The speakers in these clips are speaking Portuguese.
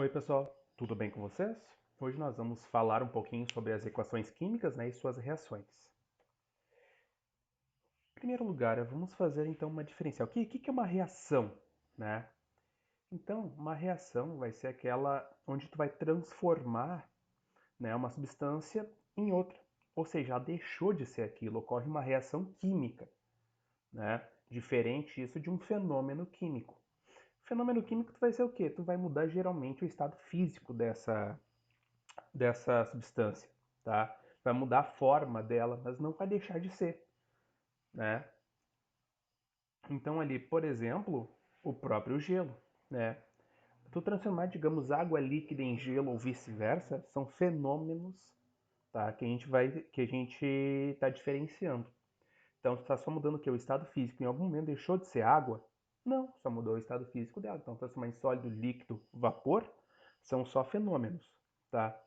Oi, pessoal, tudo bem com vocês? Hoje nós vamos falar um pouquinho sobre as equações químicas, né, e suas reações. Em primeiro lugar, vamos fazer então uma diferencial. O que é uma reação, né? Então, uma reação vai ser aquela onde tu vai transformar, né, uma substância em outra. Ou seja, já deixou de ser aquilo, ocorre uma reação química, né? Diferente isso de um fenômeno químico. Fenômeno químico tu vai ser o quê? Tu vai mudar geralmente o estado físico dessa substância, tá? Vai mudar a forma dela, mas não vai deixar de ser, né? Então ali, por exemplo, o próprio gelo, né? Tu transformar, digamos, água líquida em gelo ou vice-versa, são fenômenos, tá? Que a gente está diferenciando. Então, tu está só mudando o que? O estado físico. Em algum momento deixou de ser água? Não, só mudou o estado físico dela. Então, transformar em sólido, líquido, vapor, são só fenômenos, tá?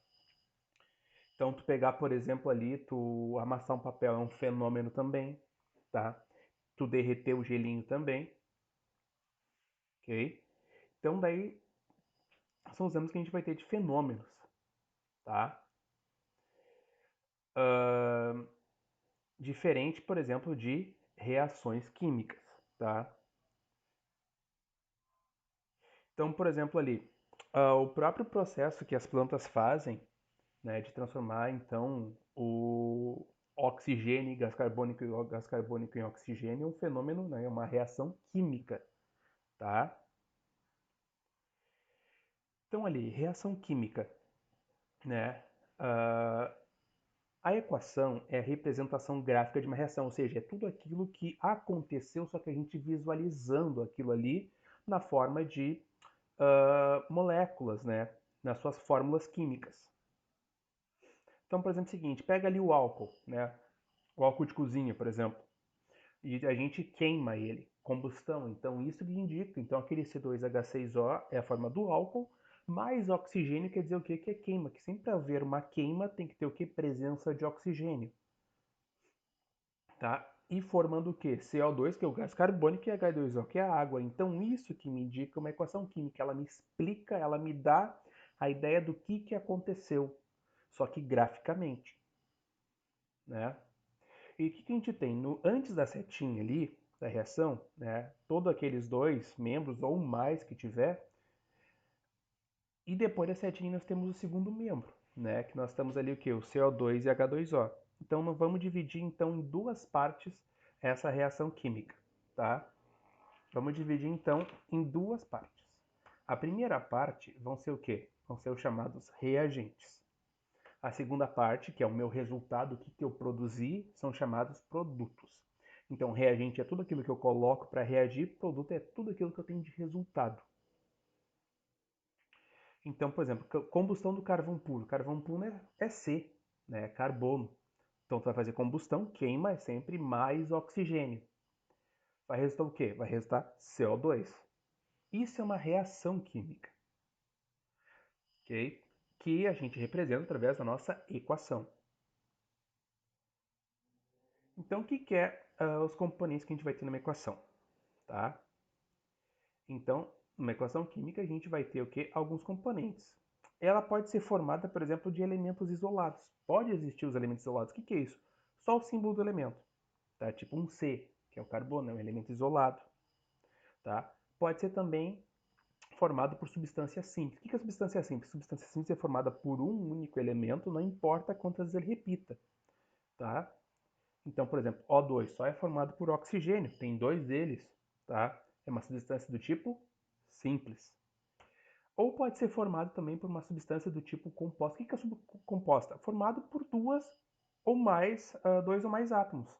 Então, tu pegar, por exemplo, ali, tu amassar um papel é um fenômeno também, tá? Tu derreter o gelinho também, ok? Então, daí, são os exemplos que a gente vai ter de fenômenos, tá? Uh, Diferente, por exemplo, de reações químicas, tá? Então, por exemplo, ali, o próprio processo que as plantas fazem, né, de transformar, então, o oxigênio em gás carbônico e o gás carbônico em oxigênio é um fenômeno, né, é uma reação química, tá? Então ali, reação química, né? Ah, a equação é a representação gráfica de uma reação, ou seja, é tudo aquilo que aconteceu, só que a gente visualizando aquilo ali na forma de moléculas, né? Nas suas fórmulas químicas. Então, por exemplo, é o seguinte, pega ali o álcool, né? O álcool de cozinha, por exemplo, e a gente queima ele, combustão. Então, isso que indica. Então, aquele C2H6O é a forma do álcool, mais oxigênio quer dizer o quê? Que é queima. Que sempre haver uma queima tem que ter o quê? Presença de oxigênio, tá? E formando o quê? CO2, que é o gás carbônico, e H2O, que é a água. Então, isso que me indica uma equação química. Ela me explica, ela me dá a ideia do que aconteceu, só que graficamente, né? E o que a gente tem? Antes da setinha ali, da reação, né, todos aqueles dois membros ou mais que tiver, e depois da setinha nós temos o segundo membro, né, que nós estamos ali o que? O CO2 e H2O. Então nós vamos dividir então em duas partes essa reação química, tá? Vamos dividir então em duas partes. A primeira parte vão ser o quê? Vão ser os chamados reagentes. A segunda parte, que é o meu resultado, o que eu produzi, são chamados produtos. Então, reagente é tudo aquilo que eu coloco para reagir, produto é tudo aquilo que eu tenho de resultado. Então, por exemplo, combustão do carvão puro. Carvão puro é C, né? É carbono. Então, tu vai fazer combustão, queima é sempre mais oxigênio. Vai resultar o quê? Vai resultar CO2. Isso é uma reação química, ok? Que a gente representa através da nossa equação. Então, o que é os componentes que a gente vai ter numa equação? Tá? Então, numa equação química, a gente vai ter o quê? Alguns componentes. Ela pode ser formada, por exemplo, de elementos isolados. Pode existir os elementos isolados. O que é isso? Só o símbolo do elemento. Tá? Tipo um C, que é o carbono, é um elemento isolado. Tá? Pode ser também formado por substância simples. O que é substância simples? Substância simples é formada por um único elemento, não importa quantas vezes ele repita. Tá? Então, por exemplo, O2 só é formado por oxigênio, tem dois deles, tá? É uma substância do tipo simples. Ou pode ser formado também por uma substância do tipo composta. O que é composta? Formado por duas ou mais, dois ou mais átomos,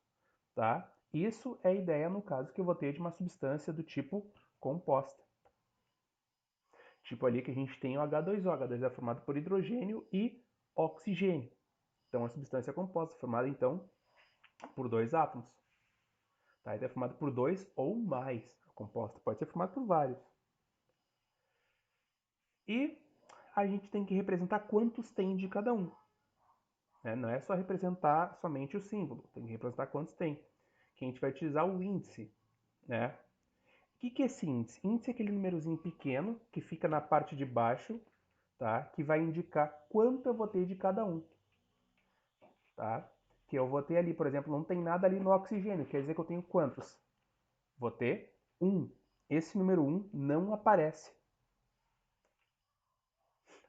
tá? Isso é a ideia no caso que eu vou ter de uma substância do tipo composta. Tipo ali que a gente tem o H2O. H2O é formado por hidrogênio e oxigênio. Então, a substância composta, formada então por dois átomos. Tá? Ele é formado por dois ou mais. A composta pode ser formada por vários. E a gente tem que representar quantos tem de cada um. Né? Não é só representar somente o símbolo, tem que representar quantos tem. Que a gente vai utilizar o índice. Né? O que é esse índice? Índice é aquele númerozinho pequeno que fica na parte de baixo tá? Que vai indicar quanto eu vou ter de cada um, tá? Que eu vou ter ali, por exemplo, não tem nada ali no oxigênio, quer dizer que eu tenho quantos? Vou ter 1. Esse número 1 não aparece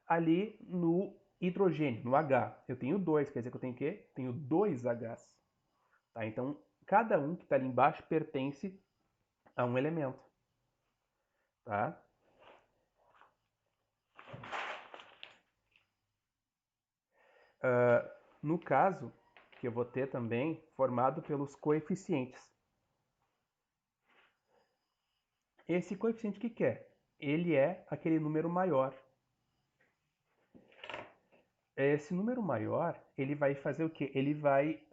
ali no hidrogênio, no H. Eu tenho 2, quer dizer que eu tenho o quê? Tenho 2 Hs. Tá? Então, cada um que está ali embaixo pertence a um elemento. Tá? No caso, que eu vou ter também formado pelos coeficientes. Esse coeficiente que é? Ele é aquele número maior. Esse número maior, ele vai fazer o quê? Ele vai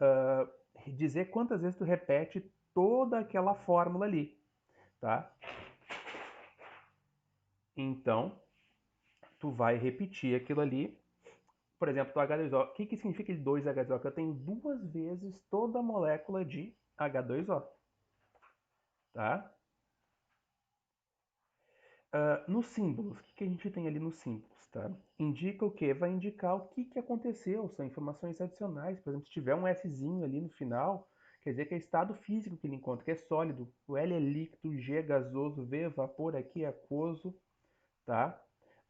dizer quantas vezes tu repete toda aquela fórmula ali, tá? Então, tu vai repetir aquilo ali. Por exemplo, do H2O. O que significa 2H2O? Que eu tenho 2 vezes toda a molécula de H2O, tá? Nos símbolos, o que a gente tem ali nos símbolos, tá? Indica o quê? Vai indicar o que aconteceu, são informações adicionais. Por exemplo, se tiver um Szinho ali no final, quer dizer que é estado físico que ele encontra, que é sólido. O L é líquido, o G é gasoso, o V é vapor, aqui é aquoso, tá?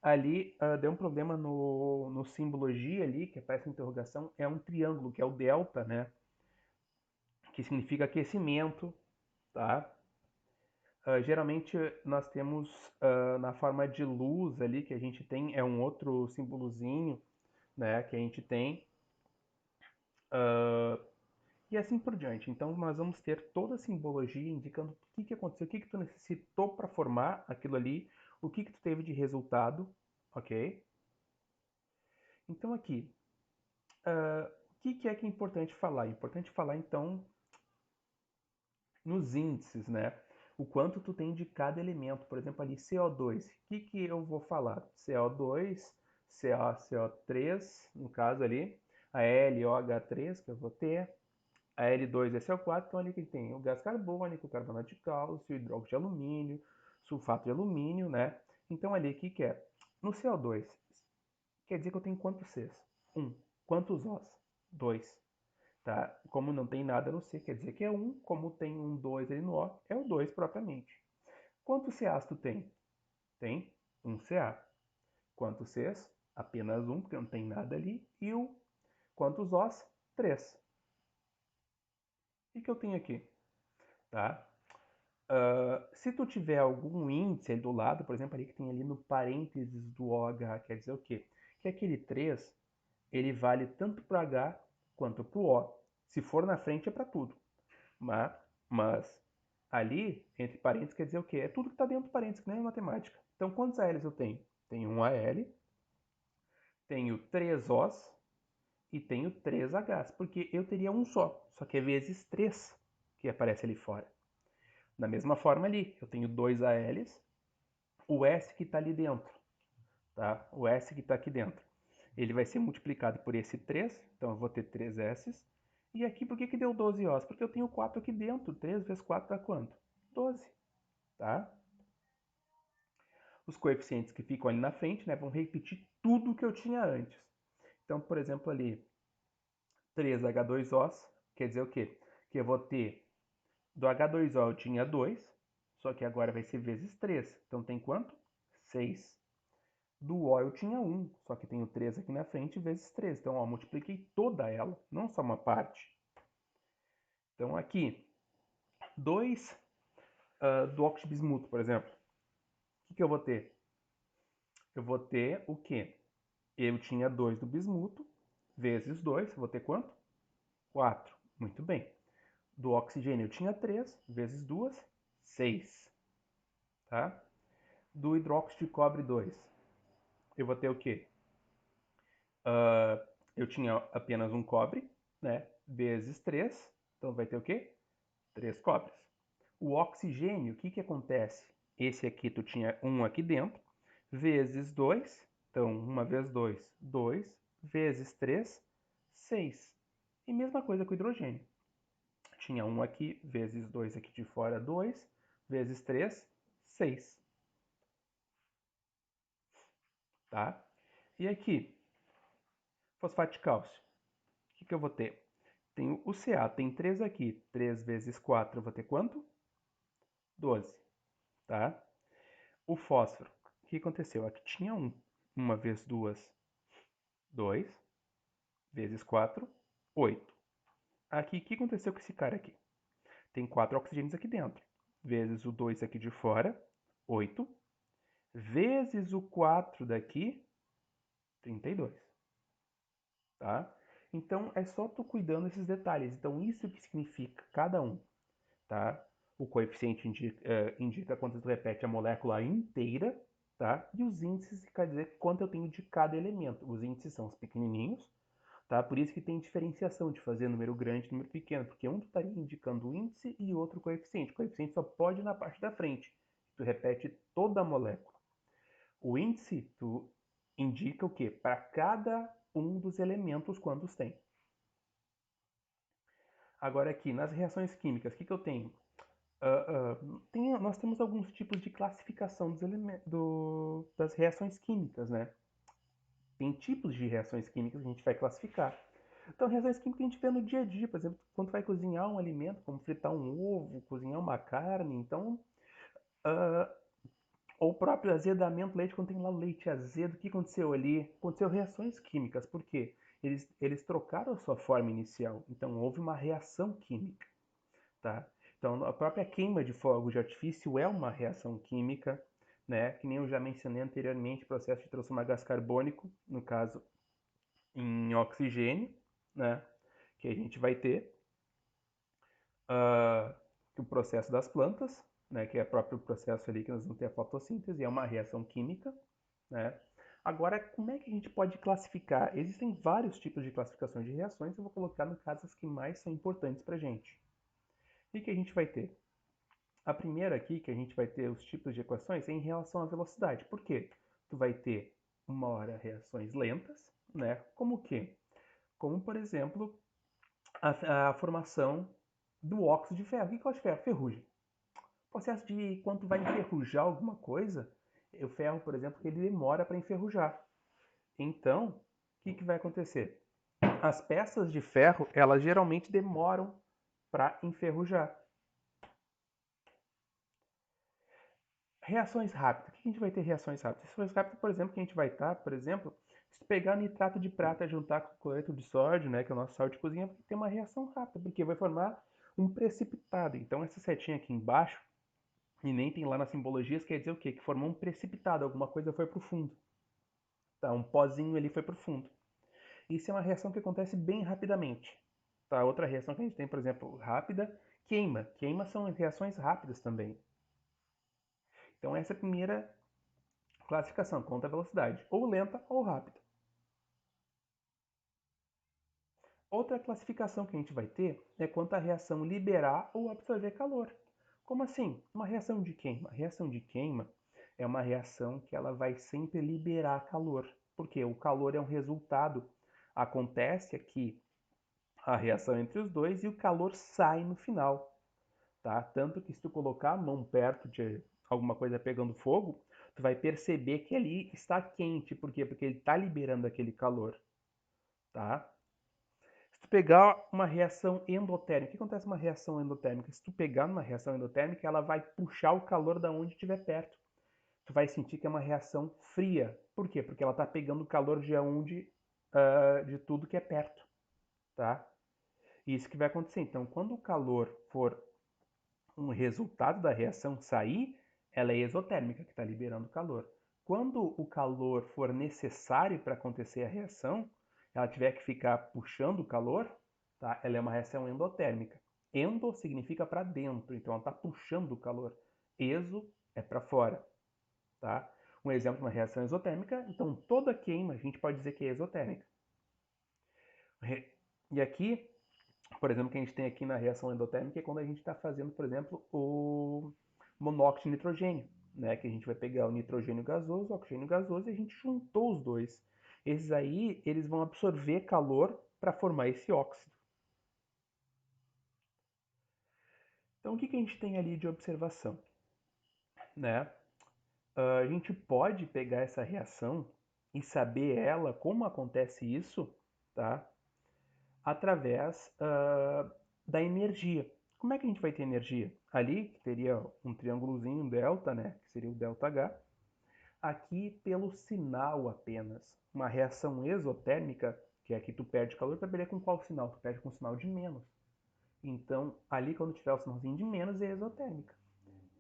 Ali deu um problema no símbolo G ali, que aparece a interrogação, é um triângulo, que é o delta, né? Que significa aquecimento, tá? Geralmente nós temos na forma de luz ali que a gente tem, é um outro símbolozinho, né, que a gente tem, e assim por diante. Então nós vamos ter toda a simbologia indicando o que aconteceu, o que tu necessitou para formar aquilo ali, o que tu teve de resultado, ok? Então aqui, o que é importante falar? É importante falar então nos índices, né? O quanto tu tem de cada elemento. Por exemplo, ali CO2. O que eu vou falar? CO2, CaCO3, no caso ali, a LOH3 que eu vou ter, a L2 é CO4, então ali que tem o gás carbônico, o carbonato de cálcio, o hidróxido de alumínio, sulfato de alumínio, né? Então ali o que é? No CO2, quer dizer que eu tenho quantos Cs? 1. Quantos Os? 2. Tá? Como não tem nada no C, quer dizer que é 1. Como tem um 2 ali no O, é o 2 propriamente. Quantos CAs tu tem? Tem um CA. Quantos Cs? Apenas um, porque não tem nada ali. E o quantos Os? 3. O que eu tenho aqui? Tá? Se tu tiver algum índice ali do lado, por exemplo, ali que tem ali no parênteses do OH, quer dizer o quê? Que aquele 3, ele vale tanto para o H quanto para o O. Se for na frente é para tudo. Mas ali, entre parênteses, quer dizer o quê? É tudo que está dentro do parênteses, que nem é matemática. Então, quantos ALs eu tenho? Tenho um AL, tenho 3 Os e tenho 3 Hs, porque eu teria um só que é vezes 3 que aparece ali fora. Da mesma forma ali, eu tenho 2 ALs, o S que está ali dentro, tá? O S que está aqui dentro. Ele vai ser multiplicado por esse 3, então eu vou ter 3 S's. E aqui, por que deu 12 Os? Porque eu tenho 4 aqui dentro. 3 vezes 4 dá quanto? 12, tá? Os coeficientes que ficam ali na frente, né, vão repetir tudo que eu tinha antes. Então, por exemplo, ali, 3H2Os, quer dizer o quê? Que eu vou ter, do H2O eu tinha 2, só que agora vai ser vezes 3. Então tem quanto? 6. Do O eu tinha 1, só que tenho 3 aqui na frente vezes 3. Então, ó, multipliquei toda ela, não só uma parte. Então aqui, 2 do óxido de bismuto, por exemplo. O que eu vou ter? Eu vou ter o quê? Eu tinha 2 do bismuto, vezes 2, vou ter quanto? 4. Muito bem. Do oxigênio eu tinha 3, vezes 2, 6. Tá? Do hidróxido de cobre 2, eu vou ter o quê? Eu tinha apenas um cobre, né? Vezes 3, então vai ter o quê? 3 cobres. O oxigênio, o que acontece? Esse aqui tu tinha um aqui dentro, vezes 2, então 1 vezes 2, 2, vezes 3, 6. E mesma coisa com o hidrogênio. Tinha 1 aqui, vezes 2 aqui de fora, 2, vezes 3, 6. Tá? E aqui, fosfato de cálcio. O que eu vou ter? Tenho o Ca, tem 3 aqui. 3 vezes 4, eu vou ter quanto? 12, tá? O fósforo. O que aconteceu? Aqui tinha 1. 1 vezes 2, 2. Vezes 4, 8. Aqui, o que aconteceu com esse cara aqui? Tem 4 oxigênios aqui dentro. Vezes o 2 aqui de fora, 8. Vezes o 4 daqui, 32. Tá? Então, é só tu cuidando desses detalhes. Então, isso que significa cada um. Tá? O coeficiente indica quanto tu repete a molécula inteira. Tá? E os índices quer dizer quanto eu tenho de cada elemento. Os índices são os pequenininhos. Tá? Por isso que tem diferenciação de fazer número grande e número pequeno, porque um tu estaria indicando o índice e o outro o coeficiente. O coeficiente só pode ir na parte da frente. Tu repete toda a molécula. O índice tu indica o quê? Para cada um dos elementos quantos tem. Agora aqui, nas reações químicas, o que eu tenho? Nós temos alguns tipos de classificação das reações químicas, né? Tem tipos de reações químicas que a gente vai classificar. Então, reações químicas a gente vê no dia a dia, por exemplo, quando vai cozinhar um alimento, como fritar um ovo, cozinhar uma carne, então, uh, ou o próprio azedamento do leite, quando tem lá o leite azedo, o que aconteceu ali? Aconteceu reações químicas, por quê? Eles trocaram a sua forma inicial, então houve uma reação química, tá? Então, a própria queima de fogos de artifício é uma reação química, né? Que nem eu já mencionei anteriormente, processo de transformar gás carbônico, no caso, em oxigênio, né? Que a gente vai ter o processo das plantas, né? Que é o próprio processo ali que nós vamos ter a fotossíntese, é uma reação química, né? Agora, como é que a gente pode classificar? Existem vários tipos de classificações de reações, eu vou colocar no caso as que mais são importantes para a gente. O que a gente vai ter? A primeira aqui, que a gente vai ter os tipos de equações, é em relação à velocidade. Por quê? Tu vai ter, uma hora, reações lentas, né? Como o quê? Como, por exemplo, a formação do óxido de ferro. O que é o óxido de ferro? Ferrugem. O processo de quando vai enferrujar alguma coisa, o ferro, por exemplo, ele demora para enferrujar. Então, o que vai acontecer? As peças de ferro, elas geralmente demoram para enferrujar. Reações rápidas. O que a gente vai ter reações rápidas? Reações rápidas, por exemplo, que a gente vai estar, por exemplo, se pegar nitrato de prata e juntar com cloreto de sódio, né, que é o nosso sal de cozinha, vai ter uma reação rápida, porque vai formar um precipitado. Então, essa setinha aqui embaixo, e nem tem lá nas simbologias, quer dizer o quê? Que formou um precipitado, alguma coisa foi para o fundo. Tá? Um pozinho ali foi para o fundo. Isso é uma reação que acontece bem rapidamente. Tá? Outra reação que a gente tem, por exemplo, rápida, queima. Queima são reações rápidas também. Então essa é a primeira classificação, quanto à velocidade, ou lenta ou rápida. Outra classificação que a gente vai ter é quanto à reação liberar ou absorver calor. Como assim? Uma reação de queima. A reação de queima é uma reação que ela vai sempre liberar calor. Porque o calor é um resultado. Acontece aqui a reação entre os dois e o calor sai no final. Tá? Tanto que se tu colocar a mão perto de alguma coisa pegando fogo, tu vai perceber que ali está quente. Por quê? Porque ele está liberando aquele calor. Tá? Se tu pegar uma reação endotérmica, o que acontece com uma reação endotérmica? Se tu pegar uma reação endotérmica, ela vai puxar o calor da onde estiver perto. Tu vai sentir que é uma reação fria. Por quê? Porque ela está pegando o calor de onde, de tudo que é perto, tá? Isso que vai acontecer. Então, quando o calor for um resultado da reação sair, ela é exotérmica, que está liberando calor. Quando o calor for necessário para acontecer a reação, ela tiver que ficar puxando o calor, tá? Ela é uma reação endotérmica. Endo significa para dentro, então ela está puxando o calor. Exo é para fora, tá? Um exemplo de uma reação exotérmica, então toda queima a gente pode dizer que é exotérmica. E aqui, por exemplo, que a gente tem aqui na reação endotérmica é quando a gente está fazendo, por exemplo, o monóxido de nitrogênio, né? Que a gente vai pegar o nitrogênio gasoso, o oxigênio gasoso e a gente juntou os dois. Esses aí, eles vão absorver calor para formar esse óxido. Então, o que a gente tem ali de observação, né? A gente pode pegar essa reação e saber ela, como acontece isso, tá? Através da energia. Como é que a gente vai ter energia? Ali teria um triângulozinho, um delta, né? Que seria o ΔH. Aqui pelo sinal apenas. Uma reação exotérmica, que é que tu perde calor, tu vai perder com qual sinal? Tu perde com o sinal de menos. Então, ali quando tiver o sinalzinho de menos, é exotérmica.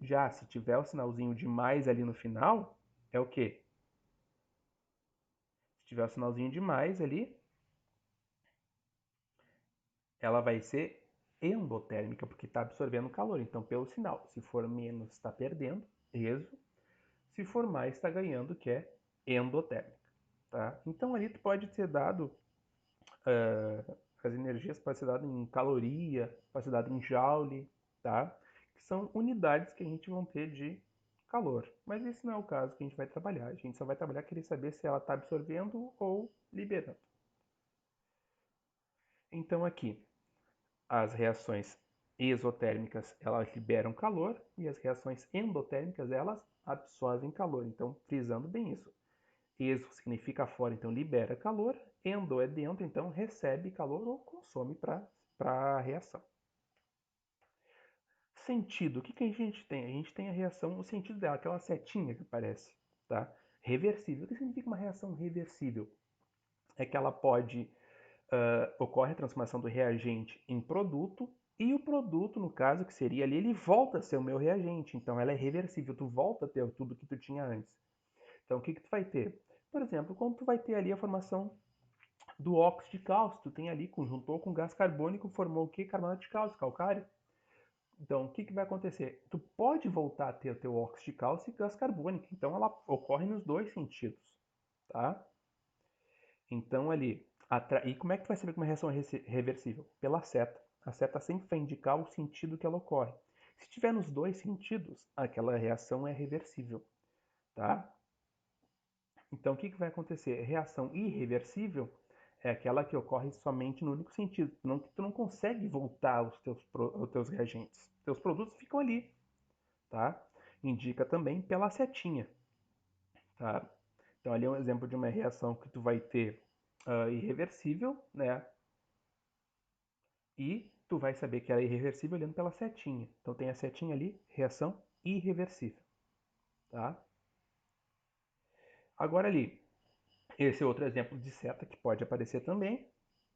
Já se tiver o sinalzinho de mais ali no final, é o quê? Se tiver o sinalzinho de mais ali, ela vai ser endotérmica, porque está absorvendo calor. Então, pelo sinal, se for menos, está perdendo, exo. Se for mais, está ganhando, que é endotérmica. Tá? Então, ali tu pode ser dado, as energias podem ser dadas em caloria, pode ser dado em joule, tá? Que são unidades que a gente vai ter de calor. Mas esse não é o caso que a gente vai trabalhar. A gente só vai trabalhar querer saber se ela está absorvendo ou liberando. Então, aqui, as reações exotérmicas, elas liberam calor e as reações endotérmicas, elas absorvem calor. Então, frisando bem isso. Exo significa fora, então libera calor. Endo é dentro, então recebe calor ou consome para a reação. Sentido, o que, que a gente tem? A gente tem a reação, o sentido dela, aquela setinha que aparece. Tá? Reversível. O que significa uma reação reversível? É que ela pode ocorre a transformação do reagente em produto e o produto, no caso, que seria ali, ele volta a ser o meu reagente. Então, ela é reversível. Tu volta a ter tudo que tu tinha antes. Então, o que, que tu vai ter? Por exemplo, quando tu vai ter ali a formação do óxido de cálcio, tu tem ali, juntou com gás carbônico, formou o que? Carbonato de cálcio, calcário. Então, o que, que vai acontecer? Tu pode voltar a ter o teu óxido de cálcio e gás carbônico. Então, ela ocorre nos dois sentidos, tá? Então, ali, e como é que tu vai saber que uma reação é reversível? Pela seta. A seta sempre vai indicar o sentido que ela ocorre. Se tiver nos dois sentidos, aquela reação é reversível, tá? Então, o que, que vai acontecer? Reação irreversível é aquela que ocorre somente no único sentido. Não, que tu não consegue voltar os teus reagentes. Teus produtos ficam ali, tá? Indica também pela setinha, tá? Então, ali é um exemplo de uma reação que tu vai ter irreversível, né? E tu vai saber que ela é irreversível olhando pela setinha. Então, tem a setinha ali, reação irreversível, tá? Agora ali, esse é outro exemplo de seta que pode aparecer também,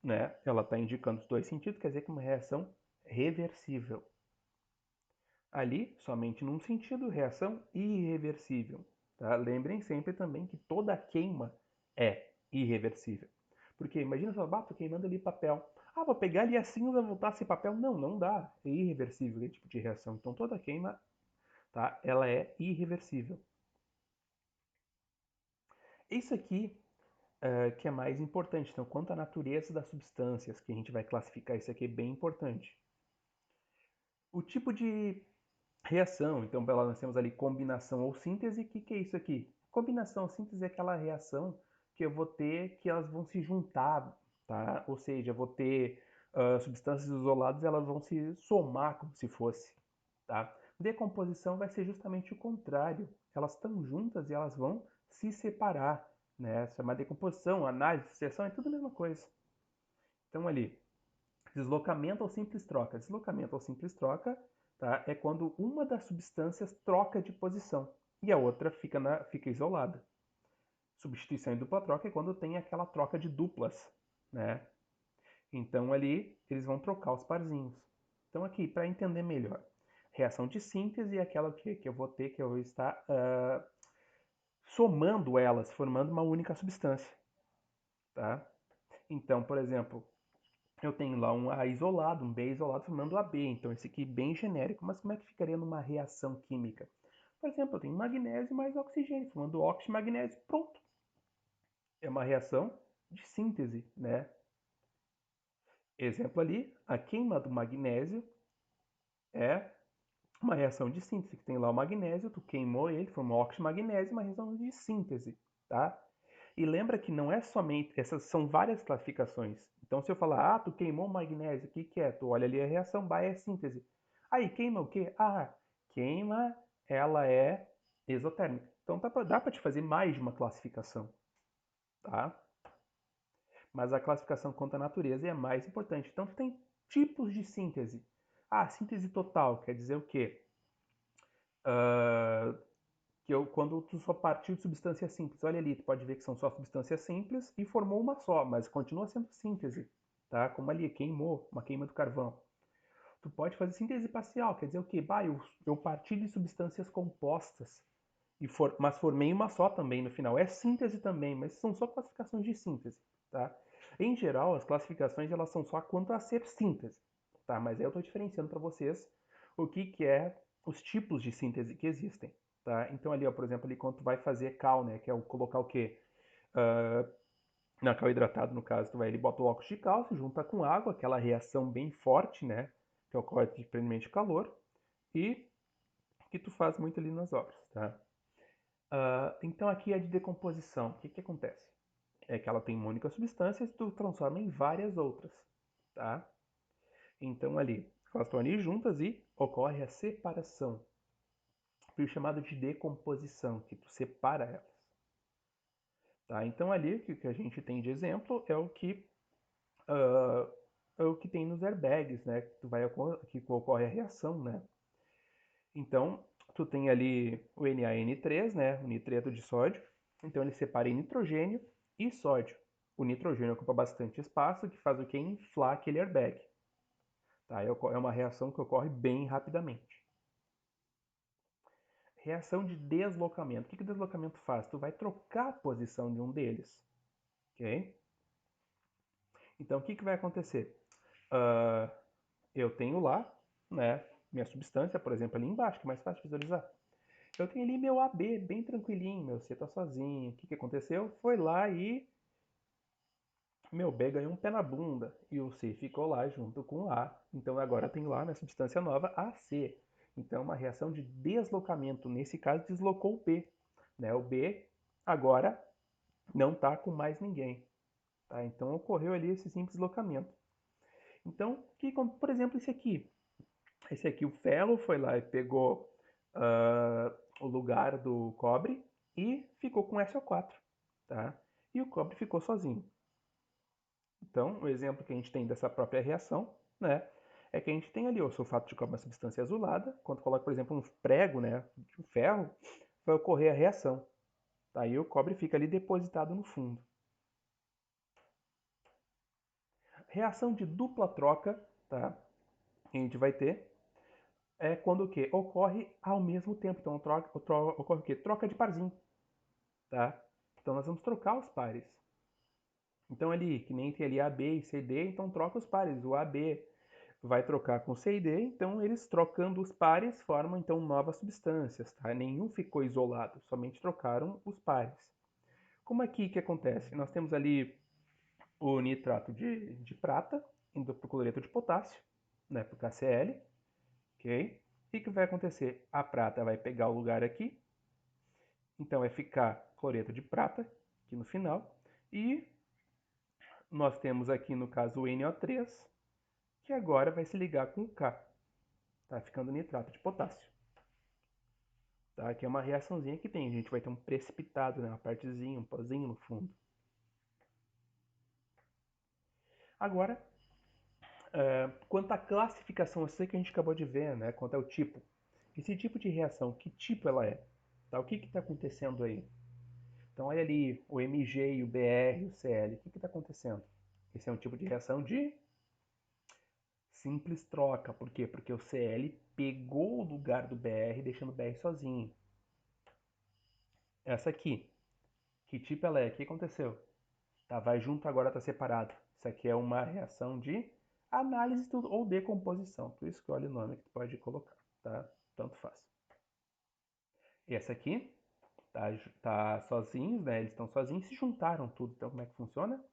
né? Ela está indicando os dois sentidos, quer dizer que é uma reação reversível. Ali, somente num sentido, reação irreversível. Tá? Lembrem sempre também que toda queima é irreversível. Porque imagina só, tô queimando ali papel. Ah, vou pegar ali a cinza e voltar a ser papel. Não, não dá. É irreversível esse tipo de reação. Então toda queima, tá? Ela é irreversível. Isso aqui que é mais importante. Então, quanto à natureza das substâncias, que a gente vai classificar, isso aqui é bem importante. O tipo de reação, então nós temos ali combinação ou síntese. O que, que é isso aqui? Combinação ou síntese é aquela reação que eu vou ter que elas vão se juntar, tá? Ou seja, eu vou ter substâncias isoladas, elas vão se somar como se fosse, tá? Decomposição vai ser justamente o contrário. Elas estão juntas e elas vão se separar, né? Chamar decomposição, análise, sucessão, é tudo a mesma coisa. Então ali, deslocamento ou simples troca. Deslocamento ou simples troca, tá? É quando uma das substâncias troca de posição e a outra fica isolada. Substituição em dupla troca é quando tem aquela troca de duplas, né? Então ali eles vão trocar os parzinhos. Então aqui, para entender melhor, reação de síntese é aquela que eu vou ter, que eu vou estar somando elas, formando uma única substância, tá? Então, por exemplo, eu tenho lá um A isolado, um B isolado formando AB. Então, esse aqui é bem genérico. Mas como é que ficaria numa reação química? Por exemplo, eu tenho magnésio mais oxigênio, formando óxido e magnésio. Pronto. É uma reação de síntese, né? Exemplo ali, a queima do magnésio é uma reação de síntese, que tem lá o magnésio, tu queimou ele, formou óxido e magnésio, uma reação de síntese, tá? E lembra que não é somente, essas são várias classificações. Então, se eu falar, tu queimou o magnésio, o que que é? Tu olha ali a reação, é síntese. Aí, queima o quê? Queima, ela é exotérmica. Então, dá para te fazer mais de uma classificação, tá? Mas a classificação quanto à natureza é a mais importante. Então, tu tem tipos de síntese. Ah, síntese total quer dizer o quê? Quando tu só partiu de substância simples. Olha ali, tu pode ver que são só substâncias simples e formou uma só, mas continua sendo síntese, tá? Como ali, queimou, uma queima do carvão. Tu pode fazer síntese parcial, quer dizer o quê? Bah, eu parti de substâncias compostas, mas formei uma só também no final. É síntese também, mas são só classificações de síntese, tá? Em geral, as classificações elas são só quanto a ser síntese, tá? Mas aí eu estou diferenciando para vocês o que é os tipos de síntese que existem, tá? Então ali, ó, por exemplo, ali quando tu vai fazer cal, né, que é colocar o quê? Na cal hidratado, no caso, tu vai ali, bota o óxido de cálcio, junta com água, aquela reação bem forte, né, que ocorre dependente de calor, e que tu faz muito ali nas obras, tá? Então aqui é de decomposição. O que que acontece? É que ela tem uma única substância e tu transforma em várias outras, tá? Então ali, elas estão ali juntas e ocorre a separação. Foi o chamado de decomposição, que tu separa elas. Tá? Então ali, o que a gente tem de exemplo uh, é o que tem nos airbags, né? Que ocorre a reação, né? Então, tu tem ali o NaN3, né? O nitreto de sódio. Então ele separa em nitrogênio e sódio. O nitrogênio ocupa bastante espaço, que faz o que? Inflar aquele airbag. Tá? É uma reação que ocorre bem rapidamente. Reação de deslocamento. O que o deslocamento faz? Tu vai trocar a posição de um deles. Ok? Então, o que vai acontecer? Eu tenho lá, né, minha substância, por exemplo, ali embaixo, que é mais fácil de visualizar. Eu tenho ali meu AB, bem tranquilinho, meu C tá sozinho. O que aconteceu? Foi lá e meu B ganhou um pé na bunda e o C ficou lá junto com o A. Então agora tem lá minha substância nova, AC. Então uma reação de deslocamento, nesse caso deslocou o B. Né? O B agora não está com mais ninguém. Tá? Então ocorreu ali esse simples deslocamento. Então, por exemplo, esse aqui. Esse aqui, o ferro, foi lá e pegou o lugar do cobre e ficou com SO4. Tá? E o cobre ficou sozinho. Então, o exemplo que a gente tem dessa própria reação, né, é que a gente tem ali o sulfato de cobre, uma substância azulada. Quando coloca, por exemplo, um prego, né, de ferro, vai ocorrer a reação. Aí o cobre fica ali depositado no fundo. Reação de dupla troca, tá, que a gente vai ter é quando o que? Ocorre ao mesmo tempo. Então, ocorre o quê? Troca de parzinho, tá? Então, nós vamos trocar os pares. Então, ali, que nem tem ali AB e CD, então troca os pares. O AB vai trocar com C e D, então eles trocando os pares formam então novas substâncias, tá? Nenhum ficou isolado, somente trocaram os pares. Como aqui que acontece? Nós temos ali o nitrato de prata indo para o cloreto de potássio, né, para o KCl, ok? O que vai acontecer? A prata vai pegar o lugar aqui, então vai ficar cloreto de prata aqui no final, e nós temos aqui no caso o NO3, que agora vai se ligar com o K, tá ficando nitrato de potássio. Tá? Que é uma reaçãozinha que tem. A gente vai ter um precipitado, né? Uma partezinha, um pozinho no fundo. Agora, quanto à classificação, eu sei que a gente acabou de ver, né? Quanto ao tipo. Esse tipo de reação, que tipo ela é? Tá? O que está acontecendo aí? Então, olha ali, o Mg, o Br, o Cl. O que está acontecendo? Esse é um tipo de reação de simples troca. Por quê? Porque o Cl pegou o lugar do Br, deixando o Br sozinho. Essa aqui, que tipo ela é? O que aconteceu? Tá, vai junto, agora está separado. Isso aqui é uma reação de análise ou decomposição. Tu escolhe o nome que tu pode colocar, tá? Tanto faz. E essa aqui tá sozinhos, né? Eles estão sozinhos, se juntaram tudo. Então como é que funciona?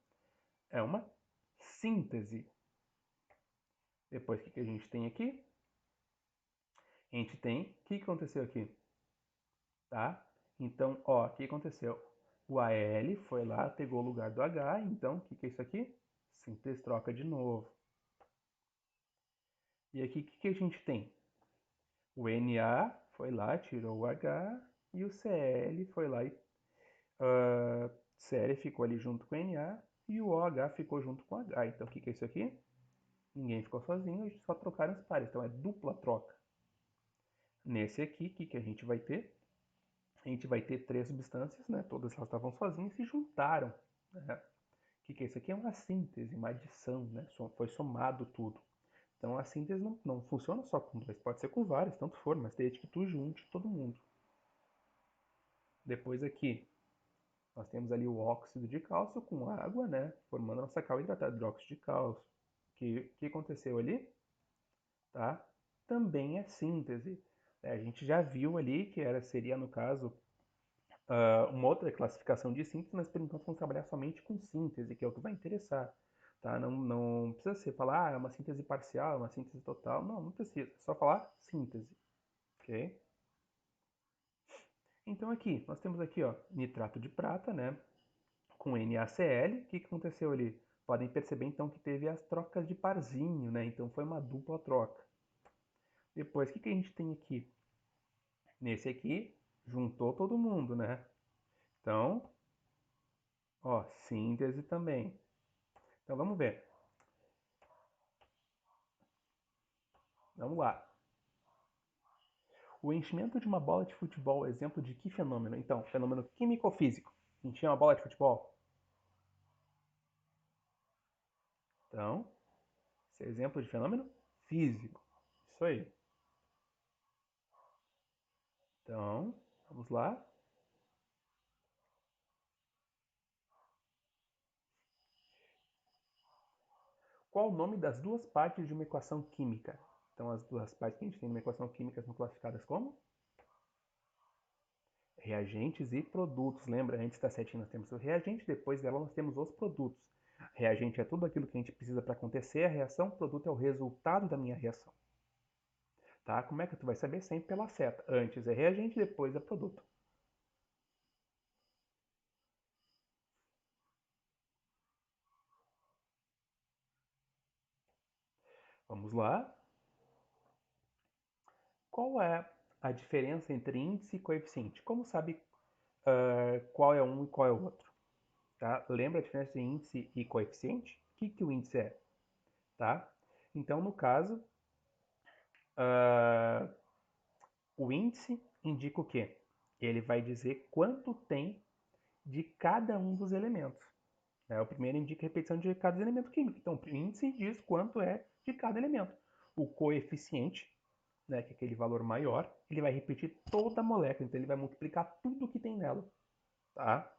É uma síntese. Depois o que a gente tem aqui? A gente tem, o que aconteceu aqui? Tá? Então, ó, o que aconteceu? O Al foi lá, pegou o lugar do H, então o que é isso aqui? Síntese troca de novo. E aqui o que a gente tem? O Na foi lá, tirou o H, e o Cl foi lá e Cl ficou ali junto com Na e o OH ficou junto com H. Então, o que é isso aqui? Ninguém ficou sozinho, a gente só trocaram os pares. Então, é dupla troca. Nesse aqui, o que a gente vai ter? A gente vai ter três substâncias, né? Todas elas estavam sozinhas e se juntaram. Né? O que é isso aqui? É uma síntese, uma adição, né? Foi somado tudo. Então a síntese não funciona só com dois, pode ser com vários, tanto for, mas desde que tu junte todo mundo. Depois aqui, nós temos ali o óxido de cálcio com água, né? Formando a nossa cal hidratada de óxido de cálcio. O que aconteceu ali? Tá? Também é síntese. A gente já viu ali que seria, no caso, uma outra classificação de síntese, mas por enquanto vamos trabalhar somente com síntese, que é o que vai interessar. Tá? Não precisa ser falar, é uma síntese parcial, uma síntese total. Não precisa. É só falar síntese. Ok? Então aqui, nós temos aqui, ó, nitrato de prata, né? Com NaCl. O que aconteceu ali? Podem perceber então que teve as trocas de parzinho, né? Então foi uma dupla troca. Depois, o que a gente tem aqui? Nesse aqui, juntou todo mundo, né? Então, ó, síntese também. Então vamos ver. Vamos lá. O enchimento de uma bola de futebol é exemplo de que fenômeno? Então, fenômeno químico-físico. Encher uma bola de futebol. Então, esse é exemplo de fenômeno físico. Isso aí. Então, vamos lá. Qual o nome das duas partes de uma equação química? Então, as duas partes que a gente tem numa equação química são classificadas como? Reagentes e produtos. Lembra, antes da setinha nós temos o reagente, depois dela nós temos os produtos. Reagente é tudo aquilo que a gente precisa para acontecer a reação, produto é o resultado da minha reação. Tá? Como é que tu vai saber? Sempre pela seta. Antes é reagente, depois é produto. Vamos lá. Qual é a diferença entre índice e coeficiente? Como sabe qual é um e qual é o outro? Tá? Lembra a diferença entre índice e coeficiente? O que o índice é? Tá? Então, no caso, uh, o índice indica o quê? Ele vai dizer quanto tem de cada um dos elementos. Né? O primeiro indica a repetição de cada elemento químico. Então, o índice diz quanto é de cada elemento. O coeficiente, né, que é aquele valor maior, ele vai repetir toda a molécula. Então, ele vai multiplicar tudo que tem nela. Tá?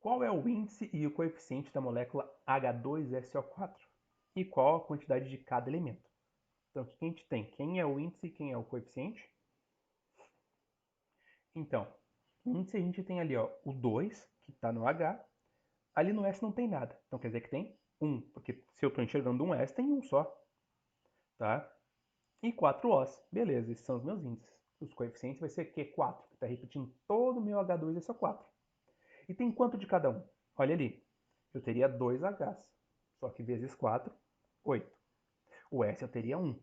Qual é o índice e o coeficiente da molécula H2SO4? E qual a quantidade de cada elemento? Então, o que a gente tem? Quem é o índice e quem é o coeficiente? Então, o índice a gente tem ali ó, o 2, que está no H. Ali no S não tem nada. Então, quer dizer que tem 1. Porque se eu estou enxergando um S, tem um só. Tá? E 4 Os. Beleza, esses são os meus índices. Os coeficientes vai ser Q4, que está repetindo todo o meu H2SO4. E tem quanto de cada um? Olha ali. Eu teria 2 Hs. Só que vezes 4, 8. O S eu teria 1.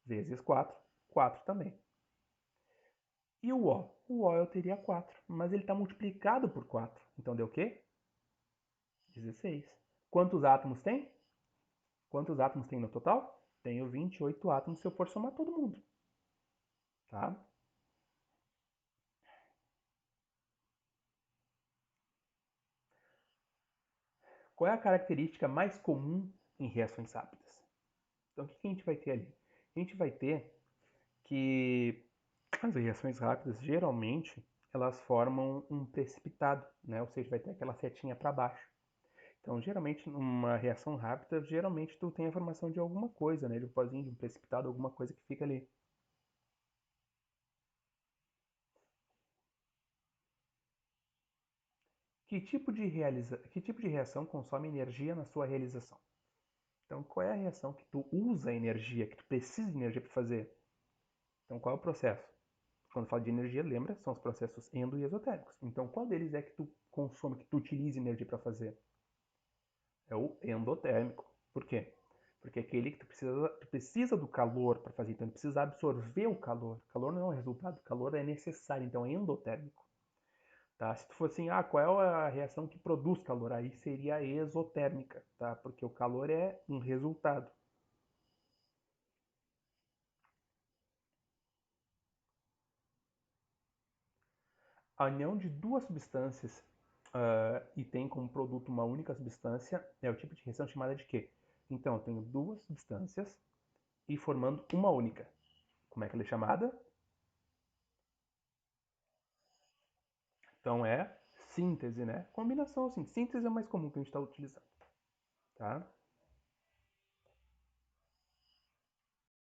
Vezes 4, 4 também. E o O? O O eu teria 4. Mas ele está multiplicado por 4. Então deu o quê? 16. Quantos átomos tem? Quantos átomos tem no total? Tenho 28 átomos se eu for somar todo mundo. Tá? Qual é a característica mais comum em reações rápidas? Então, o que a gente vai ter ali? A gente vai ter que as reações rápidas, geralmente, elas formam um precipitado, né? Ou seja, vai ter aquela setinha para baixo. Então, geralmente, numa reação rápida, geralmente tu tem a formação de alguma coisa, né? De um pozinho, de um precipitado, alguma coisa que fica ali. Que tipo de reação consome energia na sua realização? Então, qual é a reação que tu usa energia, que tu precisa de energia para fazer? Então, qual é o processo? Quando fala de energia, lembra? São os processos endo e exotérmicos. Então, qual deles é que tu consome, que tu utiliza energia para fazer? É o endotérmico. Por quê? Porque é aquele que tu precisa do calor para fazer, então ele precisa absorver o calor. O calor não é um resultado, o calor é necessário, então é endotérmico. Tá? Se tu for assim, qual é a reação que produz calor? Aí seria a exotérmica, tá? Porque o calor é um resultado. A união de duas substâncias e tem como produto uma única substância é o tipo de reação chamada de quê? Então, eu tenho duas substâncias e formando uma única. Como é que ela é chamada? Então é síntese, né? Combinação, assim. Síntese é o mais comum que a gente está utilizando, tá?